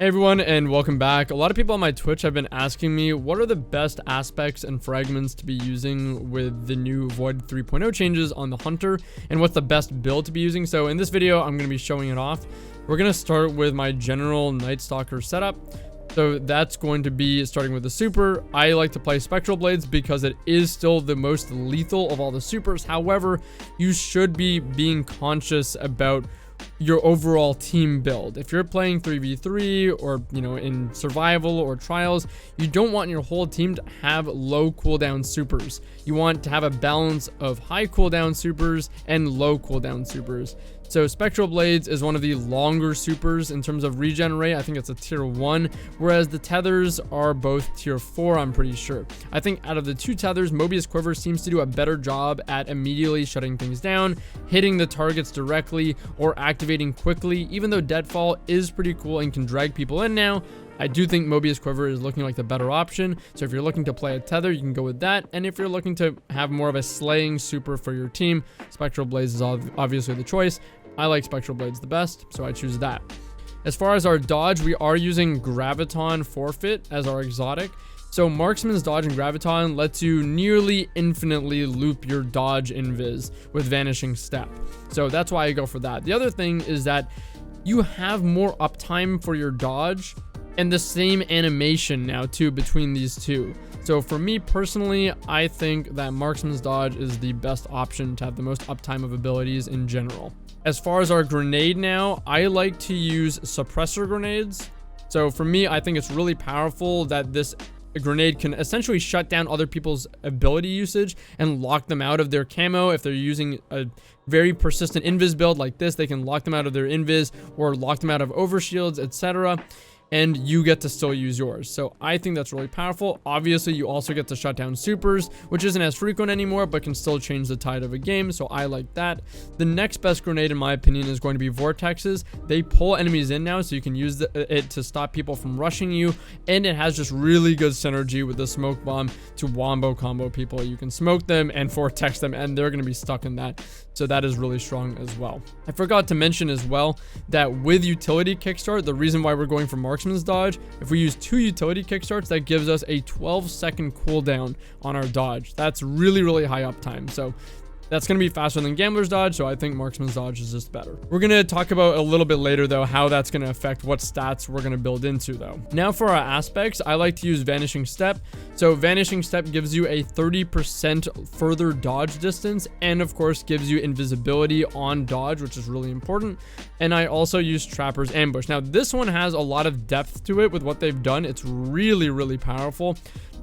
Hey everyone, and welcome back. A lot of people on my Twitch have been asking me what are the best aspects and fragments to be using with the new Void 3.0 changes on the Hunter, and what's the best build to be using. So in this video, I'm going to be showing it off. We're going to start with my general Night Stalker setup. So that's going to be starting with the super. I like to play Spectral Blades because it is still the most lethal of all the supers. However, you should be being conscious about your overall team build. If you're playing 3v3 or in survival or trials, you don't want your whole team to have low cooldown supers. You want to have a balance of high cooldown supers and low cooldown supers. So Spectral Blades is one of the longer supers in terms of regen rate. I think it's a tier 1, whereas the tethers are both tier 4, I'm pretty sure. I think out of the two tethers, Mobius Quiver seems to do a better job at immediately shutting things down, hitting the targets directly, or activating quickly. Even though Deadfall is pretty cool and can drag people in now, I do think Mobius Quiver is looking like the better option. So if you're looking to play a tether, you can go with that. And if you're looking to have more of a slaying super for your team, Spectral Blades is obviously the choice. I like Spectral Blades the best, so I choose that. As far as our dodge, we are using Graviton Forfeit as our exotic. So Marksman's Dodge and Graviton lets you nearly infinitely loop your dodge invis with Vanishing Step. So that's why I go for that. The other thing is that you have more uptime for your dodge and the same animation now too between these two. So for me personally, I think that Marksman's Dodge is the best option to have the most uptime of abilities in general. As far as our grenade now, I like to use suppressor grenades. So for me, I think it's really powerful that this grenade can essentially shut down other people's ability usage and lock them out of their camo. If they're using a very persistent invis build like this, they can lock them out of their invis or lock them out of overshields, etc. And you get to still use yours. So I think that's really powerful. Obviously, you also get to shut down supers, which isn't as frequent anymore, but can still change the tide of a game. So I like that. The next best grenade, in my opinion, is going to be vortexes. They pull enemies in now, so you can use it to stop people from rushing you. And it has just really good synergy with the smoke bomb to wombo combo people. You can smoke them and vortex them, and they're going to be stuck in that. So that is really strong as well. I forgot to mention as well that with utility kickstart, the reason why we're going for Marksman's Dodge, if we use 2 utility kickstarts, that gives us a 12-second cooldown on our dodge. That's really, really high uptime. So that's going to be faster than Gambler's Dodge, so I think Marksman's Dodge is just better. We're going to talk about a little bit later, though, how that's going to affect what stats we're going to build into, though. Now for our aspects, I like to use Vanishing Step. So Vanishing Step gives you a 30% further dodge distance, and of course gives you invisibility on dodge, which is really important. And I also use Trapper's Ambush. Now this one has a lot of depth to it with what they've done. It's really, really powerful.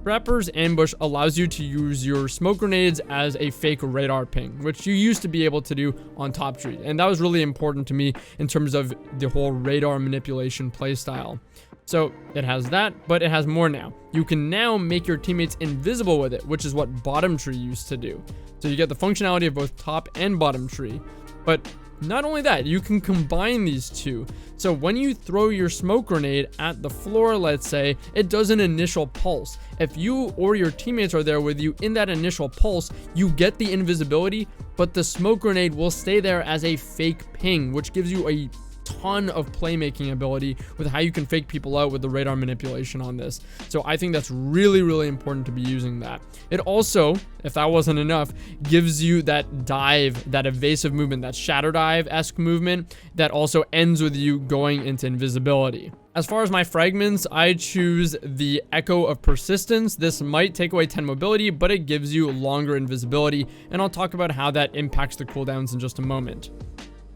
Trapper's Ambush allows you to use your smoke grenades as a fake radar ping, which you used to be able to do on Top Tree. And that was really important to me in terms of the whole radar manipulation playstyle. So it has that, but it has more now. You can now make your teammates invisible with it, which is what Bottom Tree used to do. So you get the functionality of both Top and Bottom Tree. But not only that, you can combine these two. So when you throw your smoke grenade at the floor, let's say, it does an initial pulse. If you or your teammates are there with you in that initial pulse, you get the invisibility, but the smoke grenade will stay there as a fake ping, which gives you a ton of playmaking ability with how you can fake people out with the radar manipulation on this. So I think that's really, really important to be using that. It also, if that wasn't enough, gives you that dive, that evasive movement, that shatter dive-esque movement that also ends with you going into invisibility. As far as my fragments, I choose the Echo of Persistence. This might take away 10 mobility, but it gives you longer invisibility, and I'll talk about how that impacts the cooldowns in just a moment.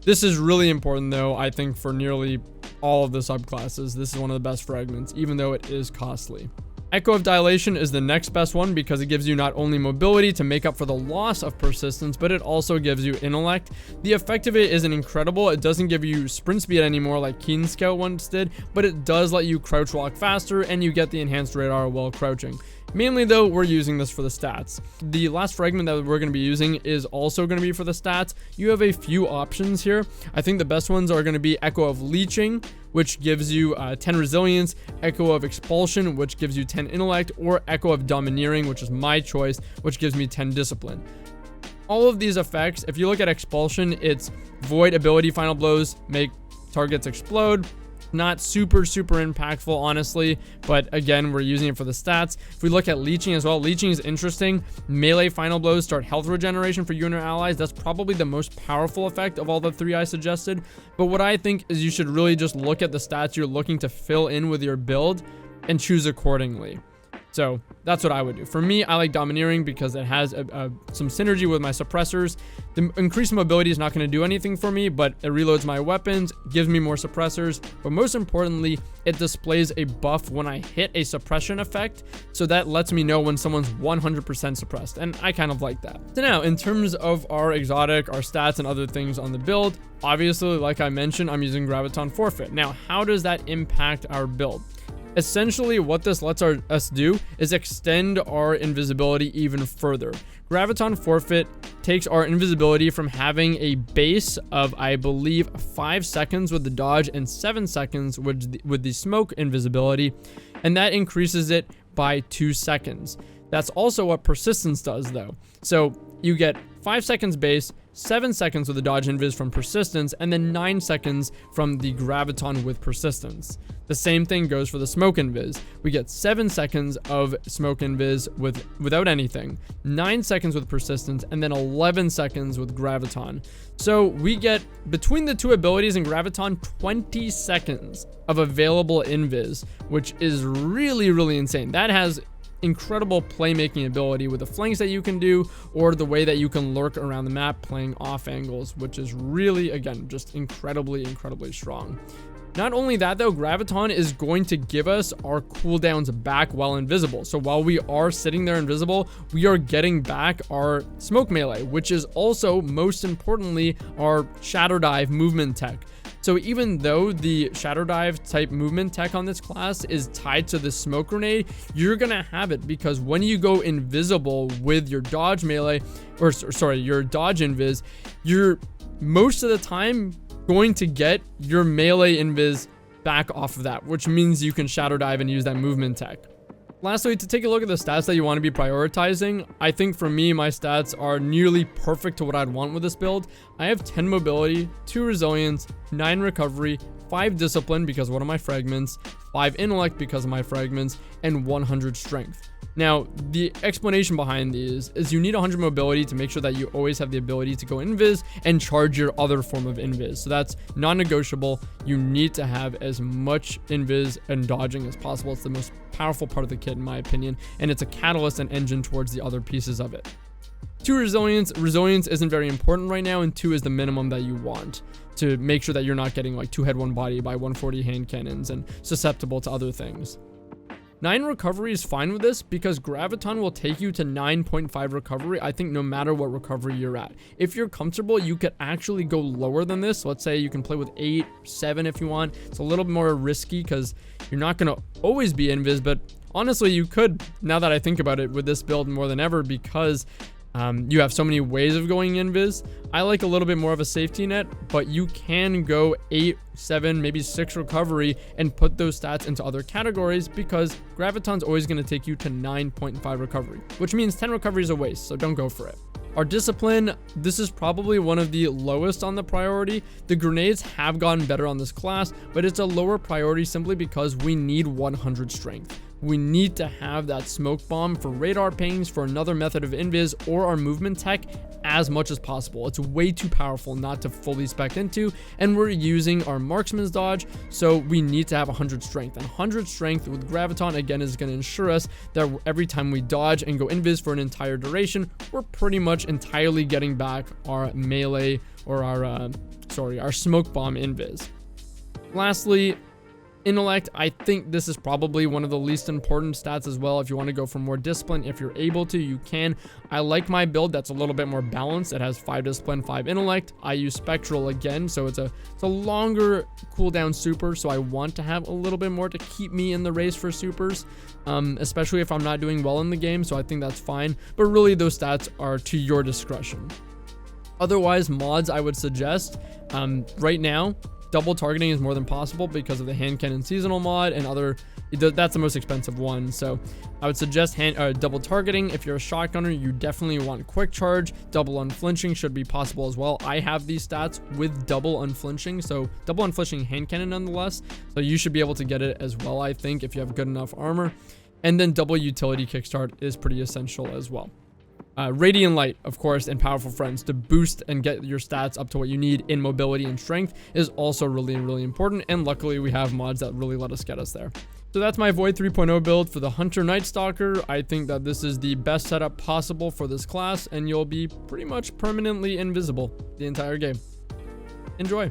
This is really important, though, I think, for nearly all of the subclasses. This is one of the best fragments, even though it is costly. Echo of Dilation is the next best one because it gives you not only mobility to make up for the loss of persistence, but it also gives you intellect. The effect of it isn't incredible. It doesn't give you sprint speed anymore like Keen Scout once did, but it does let you crouch walk faster, and you get the enhanced radar while crouching. Mainly, though, we're using this for the stats. The last fragment that we're going to be using is also going to be for the stats. You have a few options here. I think the best ones are going to be Echo of Leeching, which gives you 10 resilience, Echo of Expulsion, which gives you 10 intellect, or Echo of Domineering, which is my choice, which gives me 10 discipline. All of these effects, if you look at Expulsion, it's Void ability final blows, make targets explode. Not super impactful, honestly, but again, we're using it for the stats. If we look at leeching as well, leeching is interesting. Melee final blows start health regeneration for you and your allies. That's probably the most powerful effect of all the 3 I suggested. But what I think is you should really just look at the stats you're looking to fill in with your build and choose accordingly. So that's what I would do. For me, I like Domineering because it has some synergy with my suppressors. The increased mobility is not going to do anything for me, but it reloads my weapons, gives me more suppressors. But most importantly, it displays a buff when I hit a suppression effect. So that lets me know when someone's 100% suppressed. And I kind of like that. So now, in terms of our exotic, our stats, and other things on the build, obviously, like I mentioned, I'm using Graviton Forfeit. Now, how does that impact our build? Essentially, what this lets us do is extend our invisibility even further. Graviton Forfeit takes our invisibility from having a base of, I believe, 5 seconds with the dodge and 7 seconds with the smoke invisibility, and that increases it by 2 seconds. That's also what persistence does, though. So you get 5 seconds base, 7 seconds with the dodge invis from persistence, and then 9 seconds from the graviton with persistence. The same thing goes for the smoke invis. We get 7 seconds of smoke invis without anything, 9 seconds with persistence, and then 11 seconds with graviton. So we get, between the 2 abilities in graviton, 20 seconds of available invis, which is really insane. That has incredible playmaking ability with the flanks that you can do, or the way that you can lurk around the map playing off angles, which is really, again, just incredibly strong. Not only that, though, Graviton is going to give us our cooldowns back while invisible. So while we are sitting there invisible, we are getting back our smoke melee, which is also, most importantly, our shadow dive movement tech. So even though the shadow dive type movement tech on this class is tied to the smoke grenade, you're gonna have it because when you go invisible with your dodge melee, or sorry, your dodge invis, you're most of the time going to get your melee invis back off of that, which means you can shadow dive and use that movement tech. Lastly, to take a look at the stats that you want to be prioritizing, I think for me, my stats are nearly perfect to what I'd want with this build. I have 10 mobility, 2 resilience, 9 recovery, 5 discipline because of one of my fragments, 5 intellect because of my fragments, and 100 strength. Now, the explanation behind these is you need 100 mobility to make sure that you always have the ability to go invis and charge your other form of invis. So that's non-negotiable. You need to have as much invis and dodging as possible. It's the most powerful part of the kit, in my opinion, and it's a catalyst and engine towards the other pieces of it. 2 resilience. Resilience isn't very important right now, and 2 is the minimum that you want to make sure that you're not getting like 2 head 1 body by 140 hand cannons and susceptible to other things. 9 recovery is fine with this because Graviton will take you to 9.5 recovery, I think, no matter what recovery you're at. If you're comfortable, you could actually go lower than this. Let's say you can play with 8, 7 if you want. It's a little more risky because you're not going to always be invis, but honestly, you could, now that I think about it, with this build more than ever because you have so many ways of going invis. I like a little bit more of a safety net, but you can go 8, 7, maybe 6 recovery and put those stats into other categories because Graviton's always going to take you to 9.5 recovery, which means 10 recovery is a waste, so don't go for it. Our discipline, this is probably one of the lowest on the priority. The grenades have gotten better on this class, but it's a lower priority simply because we need 100 strength. We need to have that smoke bomb for radar pings, for another method of invis, or our movement tech as much as possible. It's way too powerful not to fully spec into, and we're using our marksman's dodge, so we need to have 100 strength. And 100 strength with Graviton, again, is going to ensure us that every time we dodge and go invis for an entire duration, we're pretty much entirely getting back our melee, or our smoke bomb invis. Lastly, Intellect, I think this is probably one of the least important stats as well. If you want to go for more discipline, if you're able to, you can. I like my build that's a little bit more balanced. It has 5 discipline, 5 intellect. I use spectral again, so it's a longer cooldown super, so I want to have a little bit more to keep me in the race for supers, especially if I'm not doing well in the game, so I think that's fine. But really, those stats are to your discretion. Otherwise, mods I would suggest right now, double targeting is more than possible because of the hand cannon seasonal mod and other. That's the most expensive one, so I would suggest double targeting. If you're a shotgunner, you definitely want quick charge. Double unflinching should be possible as well. I have these stats with double unflinching, so double unflinching hand cannon nonetheless, so you should be able to get it as well, I think, if you have good enough armor. And then double utility kickstart is pretty essential as well. Radiant Light, of course, and Powerful Friends to boost and get your stats up to what you need in mobility and strength is also really, really important. And luckily, we have mods that really let us get us there. So that's my Void 3.0 build for the Hunter Night Stalker. I think that this is the best setup possible for this class, and you'll be pretty much permanently invisible the entire game. Enjoy.